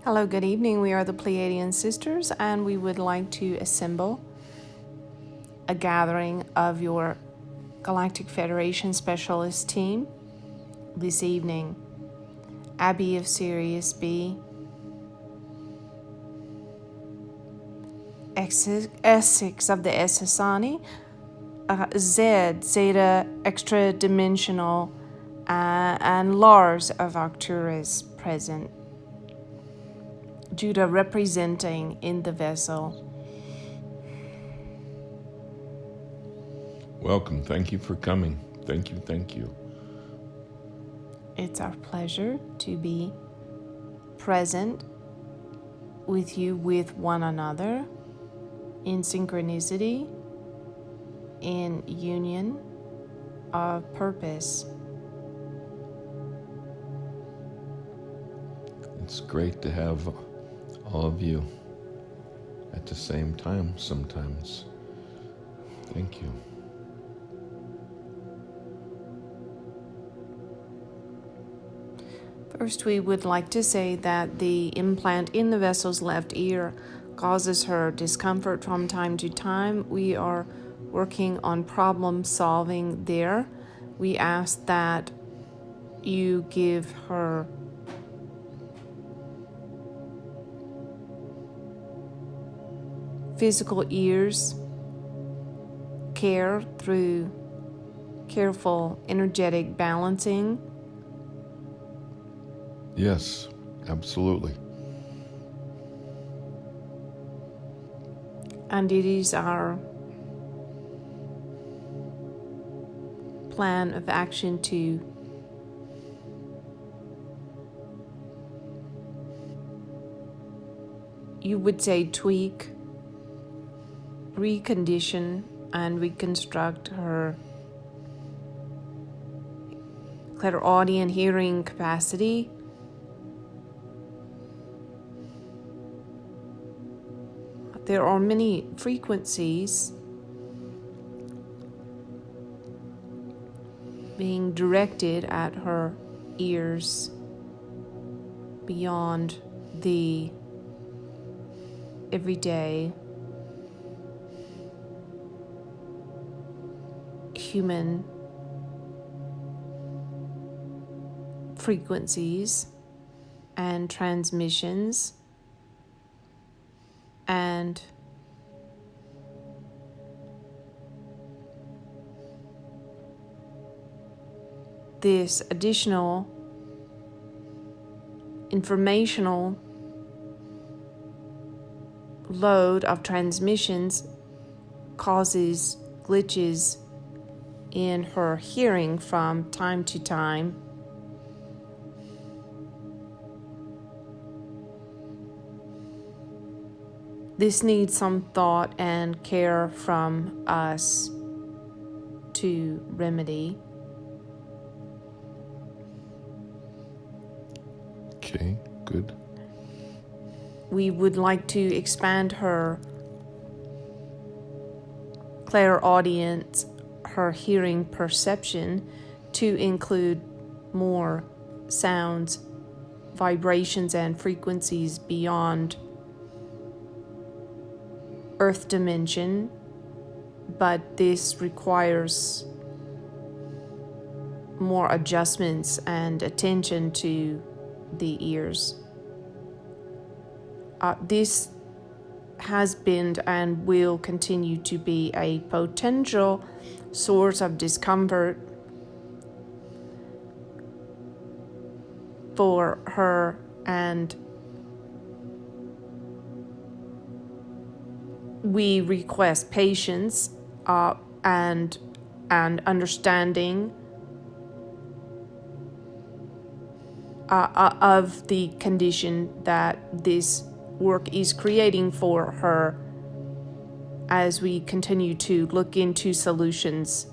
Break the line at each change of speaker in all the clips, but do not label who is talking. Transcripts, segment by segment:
Hello, good evening. We are the Pleiadian Sisters, and we would like to assemble a gathering of your Galactic Federation Specialist team this evening. Abby of Sirius B, Essex of the Essassani, Zeta Extra Dimensional, and Larz of Arcturus present. Judah representing in the vessel.
Welcome. Thank you for coming. Thank you.
It's our pleasure to be present with you, with one another, in synchronicity, in union of purpose.
It's great to have all of you at the same time sometimes. Thank you.
First, we would like to say that the implant in the vessel's left ear causes her discomfort from time to time. We are working on problem solving there. We ask that you give her physical ears care through careful energetic balancing.
Yes, absolutely.
And it is our plan of action to you would say tweak, recondition, and reconstruct her clairaudient hearing capacity. There are many frequencies being directed at her ears beyond the everyday human frequencies and transmissions, and this additional informational load of transmissions causes glitches in her hearing from time to time. This needs some thought and care from us to remedy.
Okay, good.
We would like to expand her clairaudient, her hearing perception, to include more sounds, vibrations, and frequencies beyond Earth dimension, but this requires more adjustments and attention to the ears. This has been and will continue to be a potential source of discomfort for her, and we request patience and understanding of the condition that this work is creating for her as we continue to look into solutions.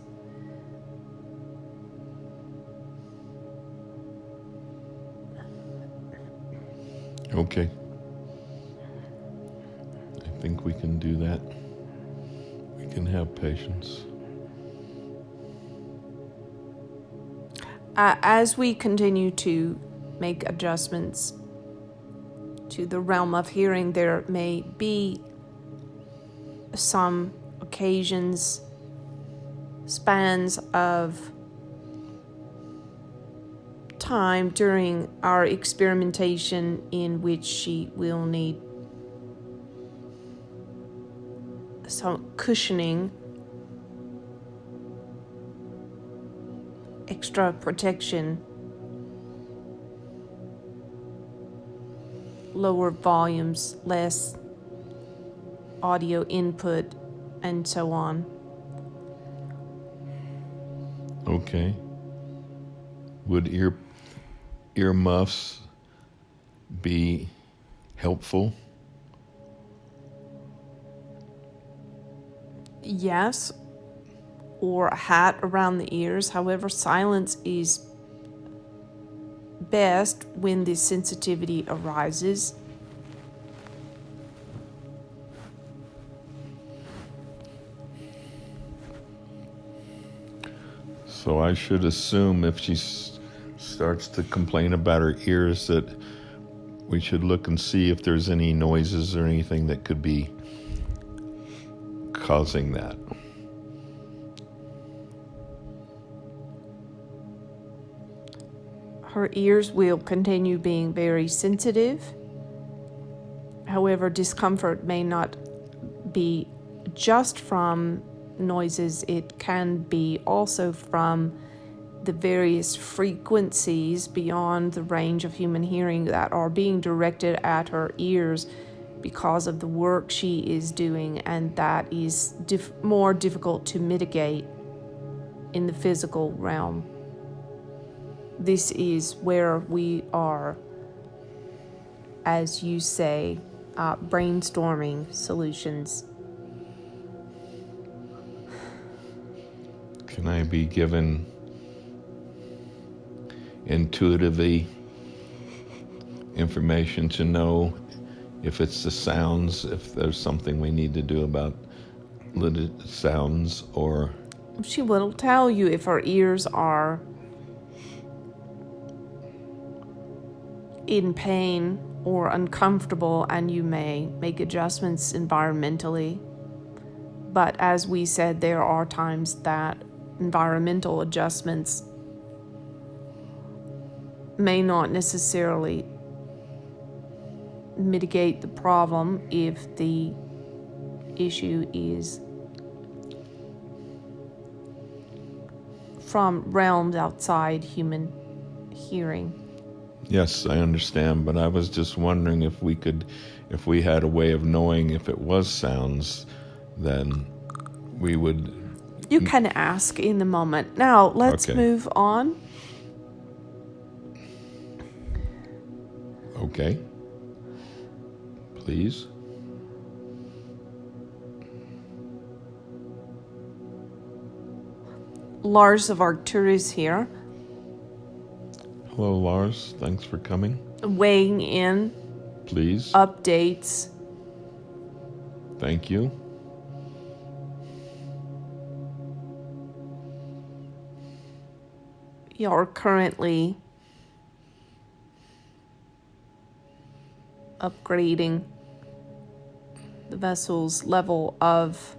Okay. I think we can do that. We can have patience.
As we continue to make adjustments to the realm of hearing, there may be some occasions, spans of time during our experimentation in which she will need some cushioning, extra protection, lower volumes, less audio input, and so on.
Okay. Would earmuffs be helpful?
Yes, or a hat around the ears. However, silence is best when this sensitivity arises.
So I should assume if she starts to complain about her ears that we should look and see if there's any noises or anything that could be causing that.
Her ears will continue being very sensitive. However, discomfort may not be just from noises. It can be also from the various frequencies beyond the range of human hearing that are being directed at her ears because of the work she is doing, and that is more difficult to mitigate in the physical realm. This is where we are, as you say, brainstorming solutions.
Can I be given intuitively information to know if it's the sounds, if there's something we need to do about the sounds, or...
She will tell you if her ears are in pain or uncomfortable, and you may make adjustments environmentally. But as we said, there are times that environmental adjustments may not necessarily mitigate the problem if the issue is from realms outside human hearing.
Yes, I understand, but I was just wondering if we had a way of knowing if it was sounds, then we would...
You can ask in the moment. Now, let's move on.
Okay. Please.
Larz of Arcturus here.
Hello, Larz. Thanks for coming.
Weighing in.
Please.
Updates.
Thank you.
You're currently upgrading the vessel's level of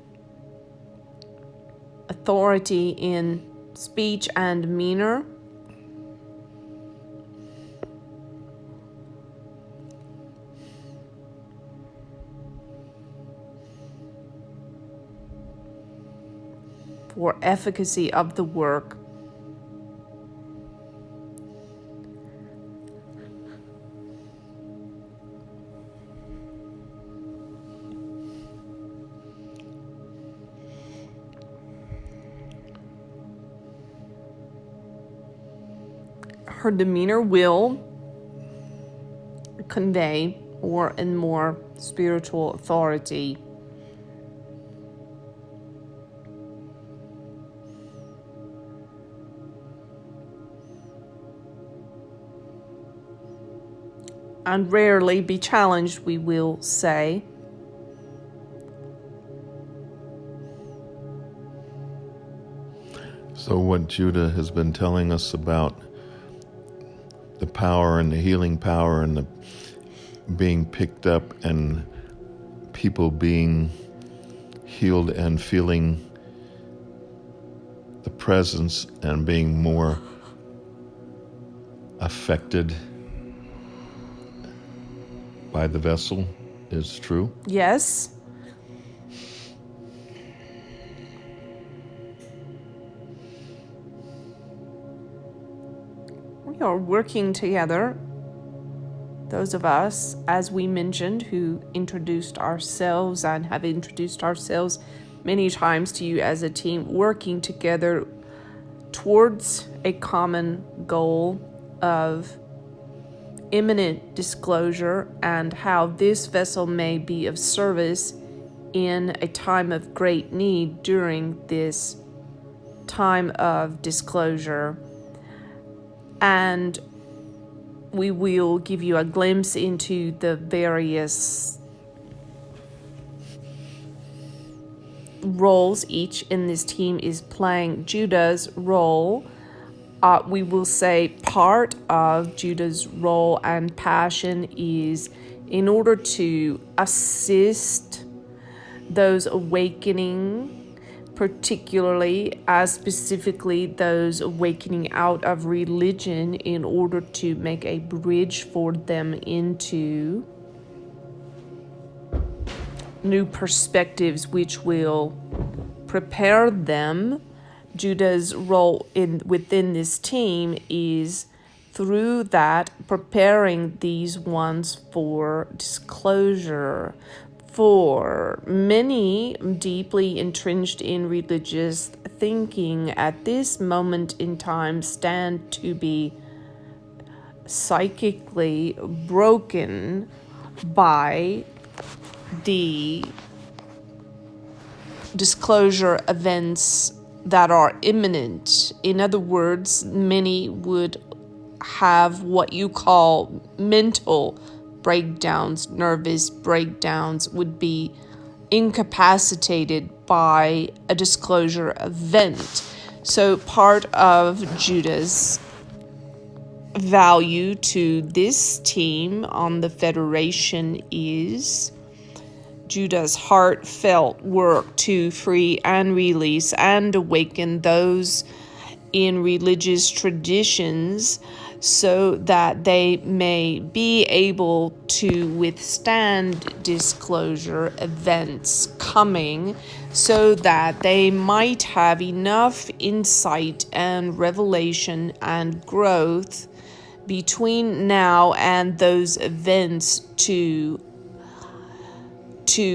authority in speech and demeanor. For efficacy of the work. Her demeanor will convey more and more spiritual authority. And rarely be challenged, we will say.
So what Judah has been telling us about the power and the healing power and being picked up and people being healed and feeling the presence and being more affected by the vessel is true?
Yes. We are working together, those of us, as we mentioned, who introduced ourselves and have introduced ourselves many times to you as a team, working together towards a common goal of imminent disclosure and how this vessel may be of service in a time of great need during this time of disclosure. And we will give you a glimpse into the various roles each in this team is playing. Judah's role, we will say part of Judah's role and passion is in order to assist those awakening, particularly as specifically those awakening out of religion, in order to make a bridge for them into new perspectives which will prepare them. Judah's role within this team is through that preparing these ones for disclosure. For many deeply entrenched in religious thinking at this moment in time stand to be psychically broken by the disclosure events that are imminent. In other words, many would have what you call mental breakdowns, nervous breakdowns, would be incapacitated by a disclosure event. So part of Judah's value to this team on the Federation is Judah's heartfelt work to free and release and awaken those in religious traditions so that they may be able to withstand disclosure events coming, so that they might have enough insight and revelation and growth between now and those events to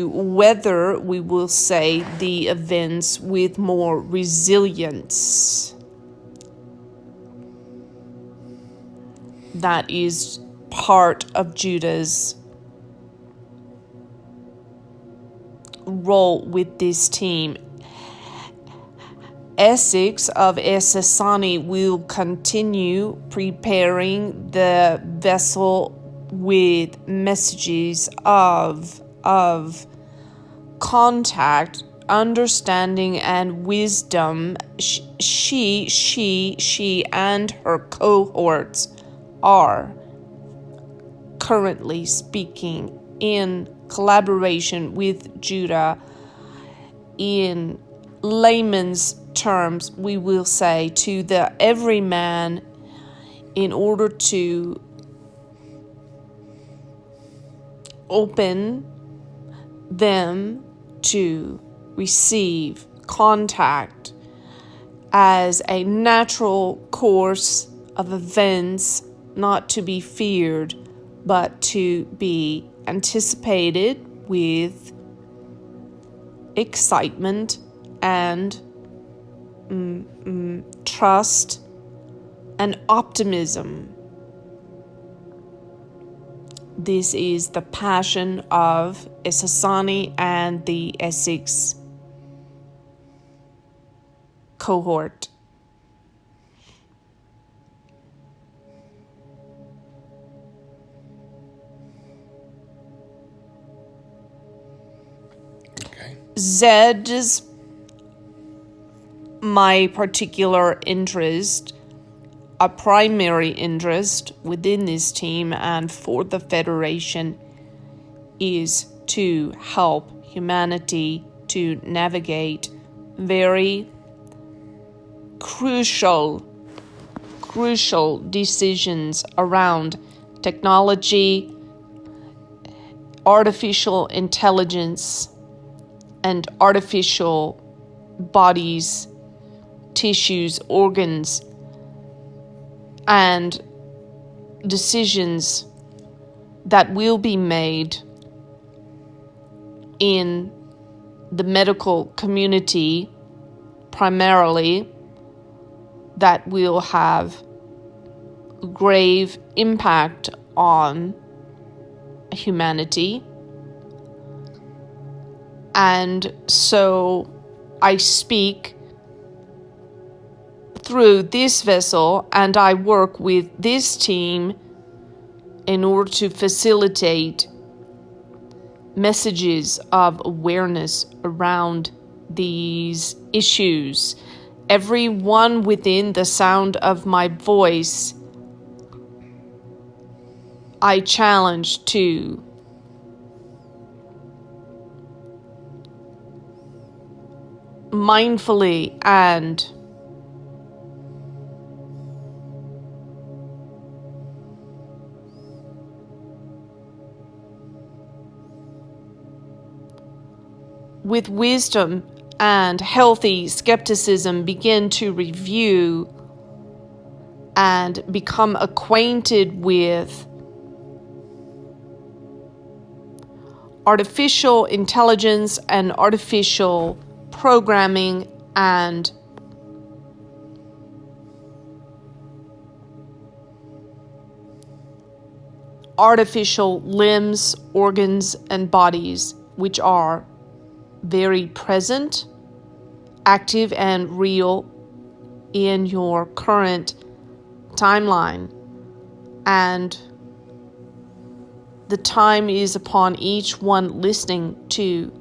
weather, we will say, the events with more resilience. That is part of Judah's role with this team. Essex of Essasani will continue preparing the vessel with messages of contact, understanding, and wisdom. She and her cohorts are currently speaking in collaboration with Judah. In layman's terms, we will say to the everyman, in order to open them to receive contact as a natural course of events, not to be feared, but to be anticipated with excitement and trust and optimism. This is the passion of Essasani and the Essex cohort. Zed's my particular interest, a primary interest within this team and for the Federation, is to help humanity to navigate very crucial decisions around technology, artificial intelligence, and artificial bodies, tissues, organs, and decisions that will be made in the medical community primarily, that will have grave impact on humanity. And so I speak through this vessel, and I work with this team in order to facilitate messages of awareness around these issues. Everyone within the sound of my voice, I challenge to mindfully and with wisdom and healthy skepticism begin to review and become acquainted with artificial intelligence and artificial programming and artificial limbs, organs, and bodies, which are very present, active, and real in your current timeline. And the time is upon each one listening to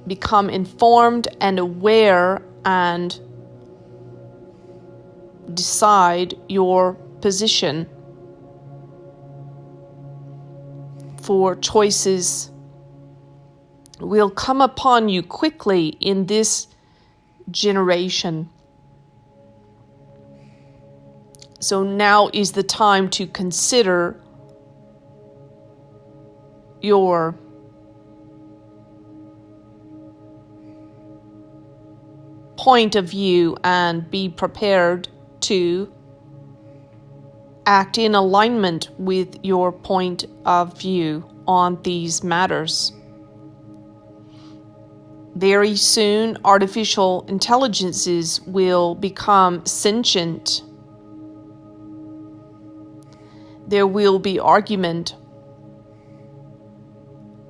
become informed and aware and decide your position for choices will come upon you quickly in this generation. So now is the time to consider your point of view and be prepared to act in alignment with your point of view on these matters. Very soon, artificial intelligences will become sentient. There will be argument.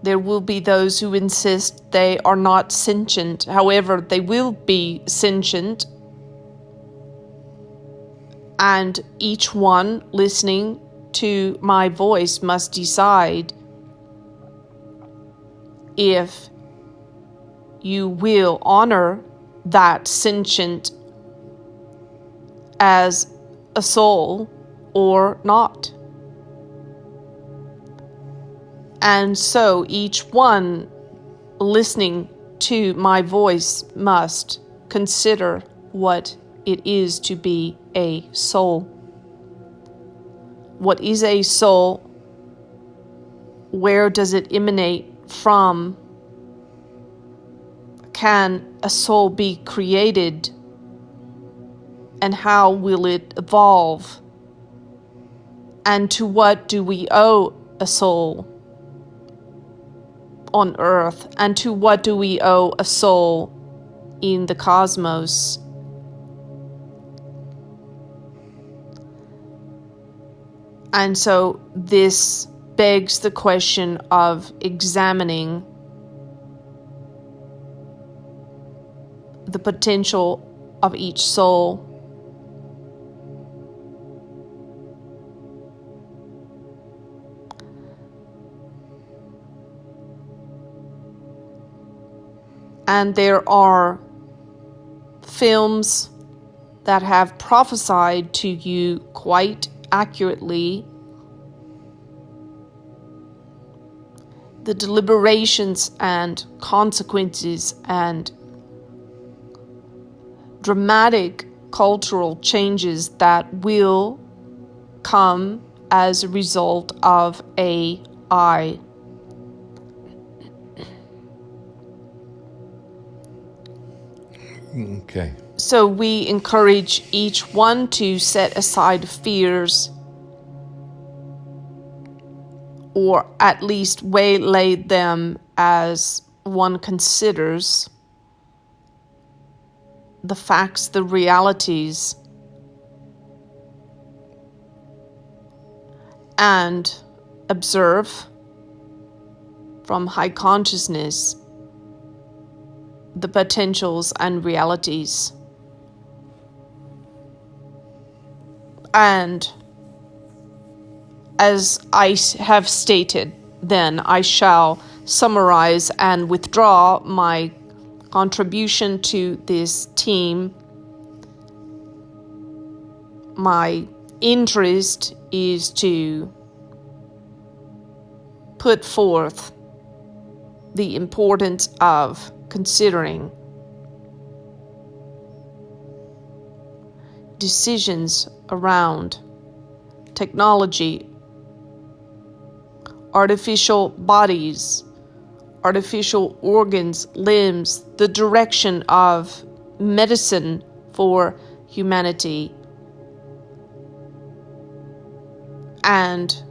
There will be those who insist they are not sentient. However, they will be sentient. And each one listening to my voice must decide if you will honor that sentient as a soul or not. And so each one listening to my voice must consider what it is to be a soul. What is a soul? Where does it emanate from? Can a soul be created? And how will it evolve? And to what do we owe a soul on earth? And to what do we owe a soul in the cosmos? And so this begs the question of examining the potential of each soul. And there are films that have prophesied to you quite accurately the deliberations and consequences and dramatic cultural changes that will come as a result of AI.
Okay.
So we encourage each one to set aside fears, or at least waylay them as one considers the facts, the realities, and observe from high consciousness the potentials and realities. And as I have stated, then I shall summarize and withdraw my contribution to this team. My interest is to put forth the importance of considering decisions around technology, artificial bodies, artificial organs, limbs, the direction of medicine for humanity, and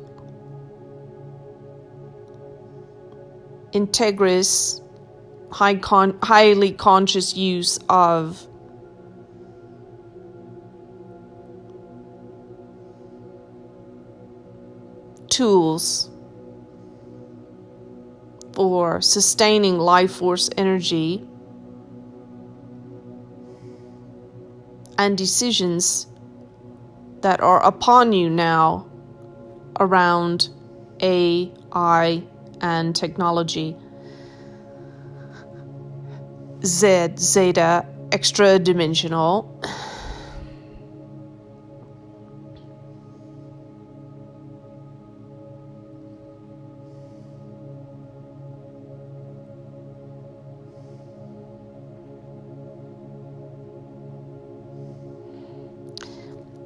integrous, highly conscious use of tools for sustaining life force energy, and decisions that are upon you now around AI and technology. Zeta, extra dimensional.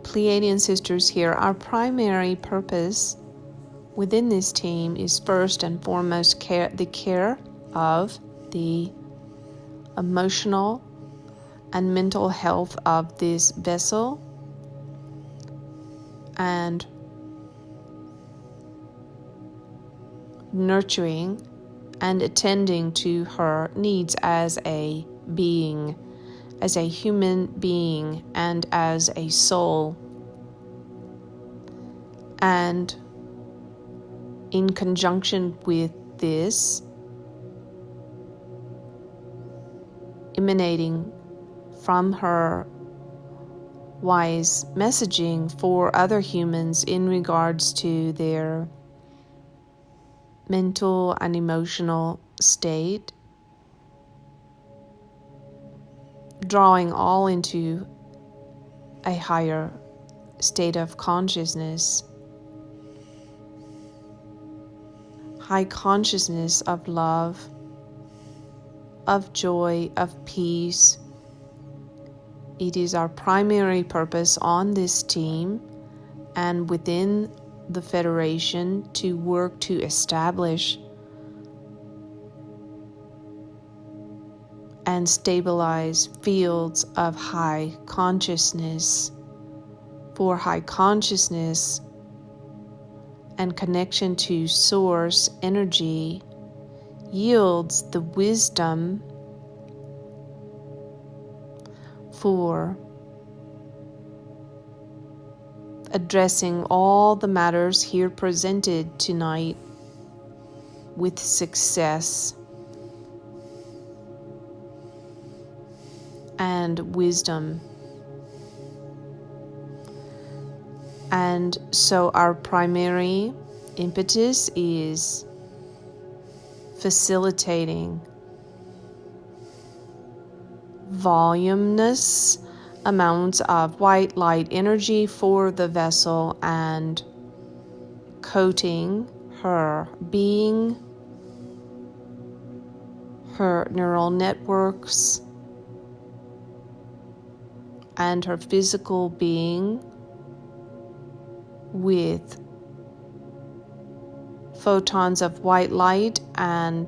Pleiadian sisters here, our primary purpose within this team is first and foremost the care of the emotional and mental health of this vessel, and nurturing and attending to her needs as a being, as a human being, and as a soul. And in conjunction with this, emanating from her wise messaging for other humans in regards to their mental and emotional state, drawing all into a higher state of consciousness, high consciousness of love, of joy, of peace. It is our primary purpose on this team and within the Federation to work to establish and stabilize fields of high consciousness. For high consciousness and connection to source energy yields the wisdom for addressing all the matters here presented tonight with success and wisdom. And so our primary impetus is facilitating voluminous amounts of white light energy for the vessel and coating her being her neural networks and her physical being with photons of white light and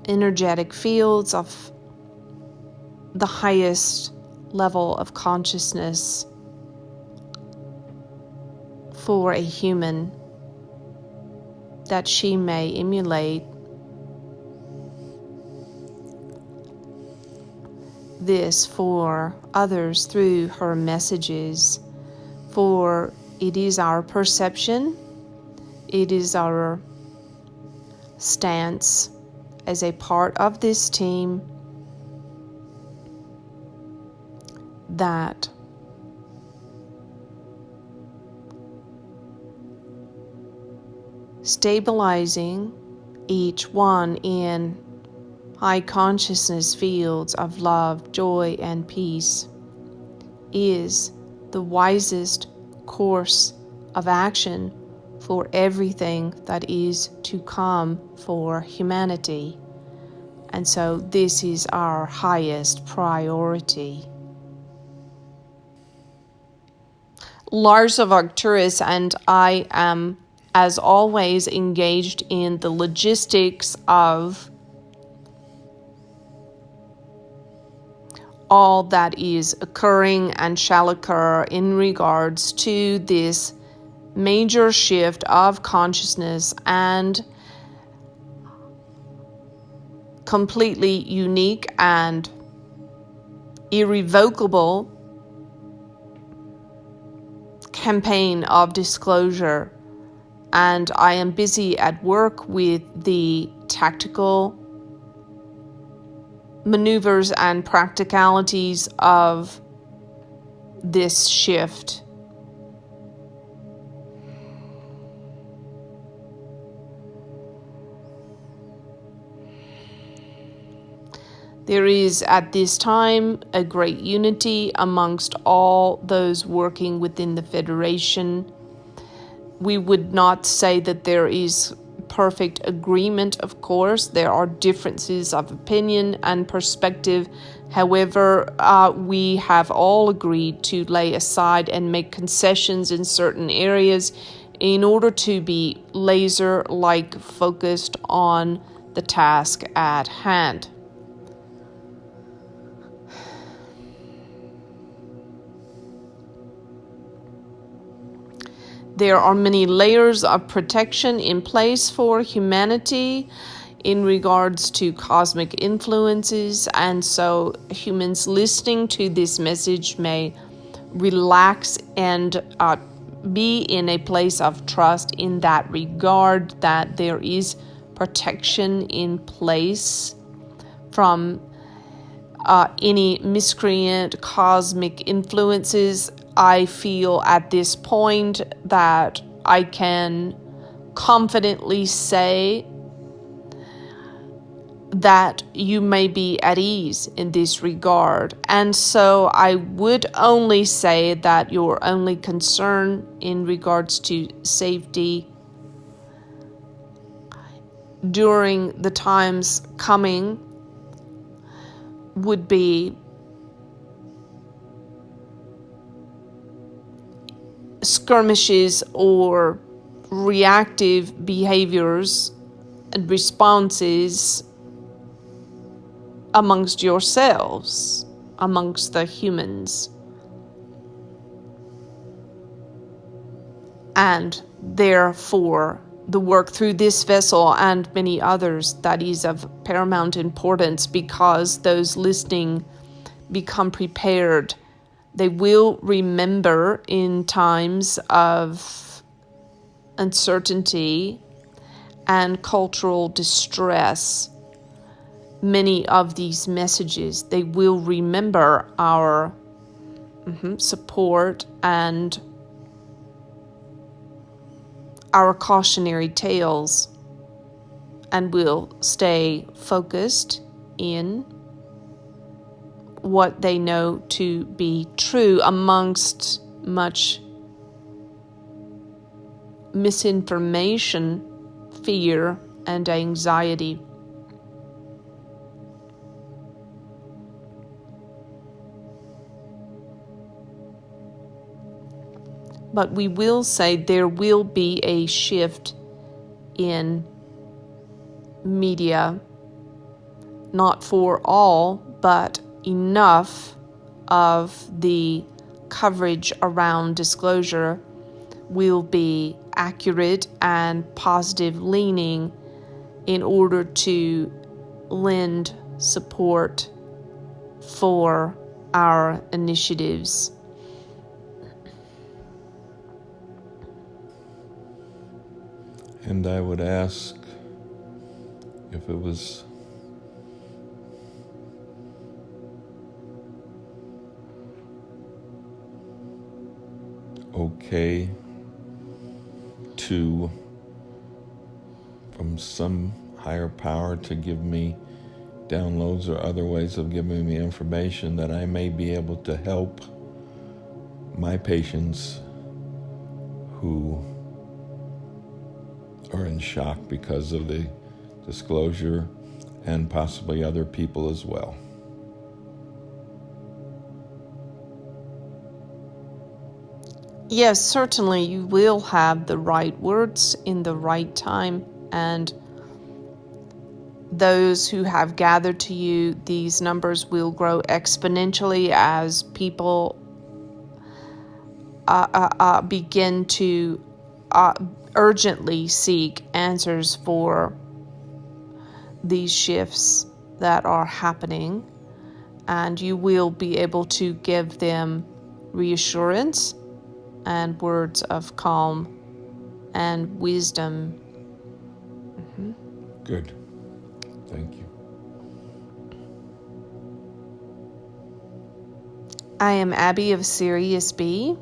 energetic fields of the highest level of consciousness for a human that she may emulate. This for others through her messages, for it is our perception, it is our stance as a part of this team that stabilizing each one in high consciousness fields of love, joy, and peace is the wisest course of action for everything that is to come for humanity. And so this is our highest priority. Larz of Arcturus and I am, as always, engaged in the logistics of all that is occurring and shall occur in regards to this major shift of consciousness and completely unique and irrevocable campaign of disclosure. And I am busy at work with the tactical maneuvers and practicalities of this shift. There is at this time a great unity amongst all those working within the Federation. We would not say that there is perfect agreement, of course. There are differences of opinion and perspective. However, we have all agreed to lay aside and make concessions in certain areas in order to be laser-like focused on the task at hand. There are many layers of protection in place for humanity in regards to cosmic influences, and so humans listening to this message may relax and be in a place of trust in that regard, that there is protection in place from any miscreant cosmic influences. I feel at this point that I can confidently say that you may be at ease in this regard. And so I would only say that your only concern in regards to safety during the times coming would be skirmishes or reactive behaviors and responses amongst yourselves, amongst the humans. And therefore, the work through this vessel and many others that is of paramount importance, because those listening become prepared. They will remember in times of uncertainty and cultural distress many of these messages. They will remember our support and our cautionary tales, and will stay focused in what they know to be true amongst much misinformation fear and anxiety. But we will say there will be a shift in media, not for all, but enough of the coverage around disclosure will be accurate and positive leaning in order to lend support for our initiatives.
And I would ask if it was okay to, from some higher power, to give me downloads or other ways of giving me information that I may be able to help my patients who are in shock because of the disclosure, and possibly other people as well.
Yes, certainly you will have the right words in the right time, and those who have gathered to you, these numbers will grow exponentially as people begin to urgently seek answers for these shifts that are happening, and you will be able to give them reassurance and words of calm and wisdom.
Good. Thank you.
I am Abby of Sirius B.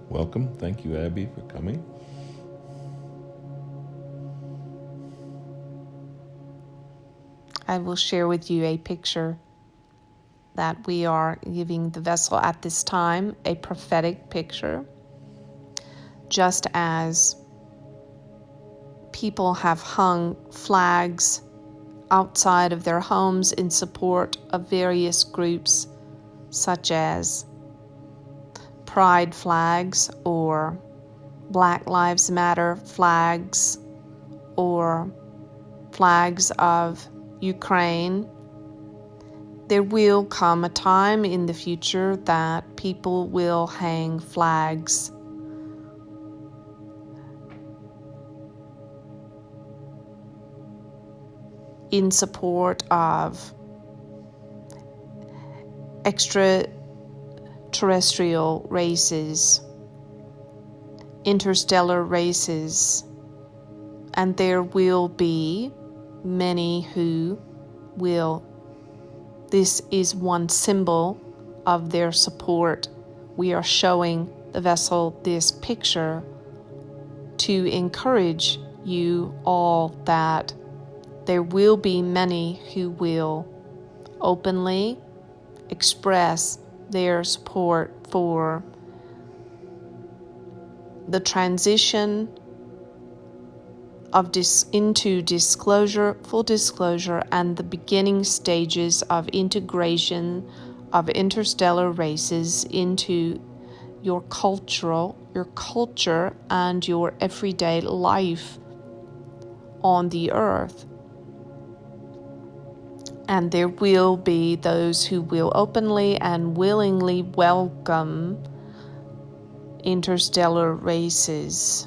Welcome. Thank you, Abby, for coming.
I will share with you a picture that we are giving the vessel at this time, a prophetic picture. Just as people have hung flags outside of their homes in support of various groups, such as pride flags or Black Lives Matter flags or flags of Ukraine, there will come a time in the future that people will hang flags in support of extraterrestrial races, interstellar races, and there will be many who will. This is one symbol of their support. We are showing the vessel this picture to encourage you all that there will be many who will openly express their support for the transition of into disclosure, full disclosure, and the beginning stages of integration of interstellar races into your culture and your everyday life on the earth. And there will be those who will openly and willingly welcome interstellar races.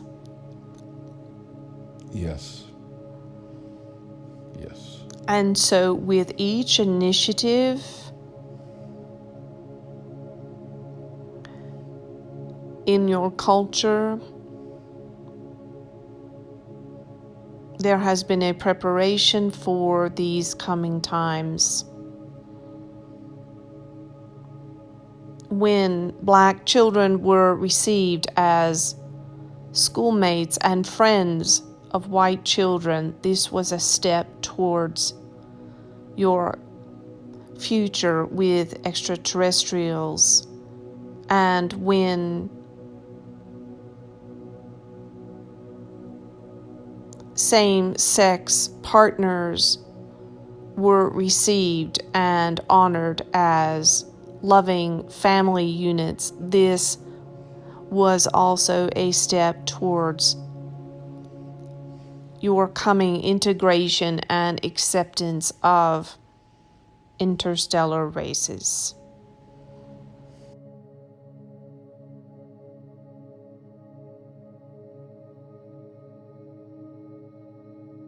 Yes. Yes.
And so with each initiative, in your culture, there has been a preparation for these coming times. When Black children were received as schoolmates and friends of white children, this was a step towards your future with extraterrestrials. And when same-sex partners were received and honored as loving family units, this was also a step towards your coming integration and acceptance of interstellar races.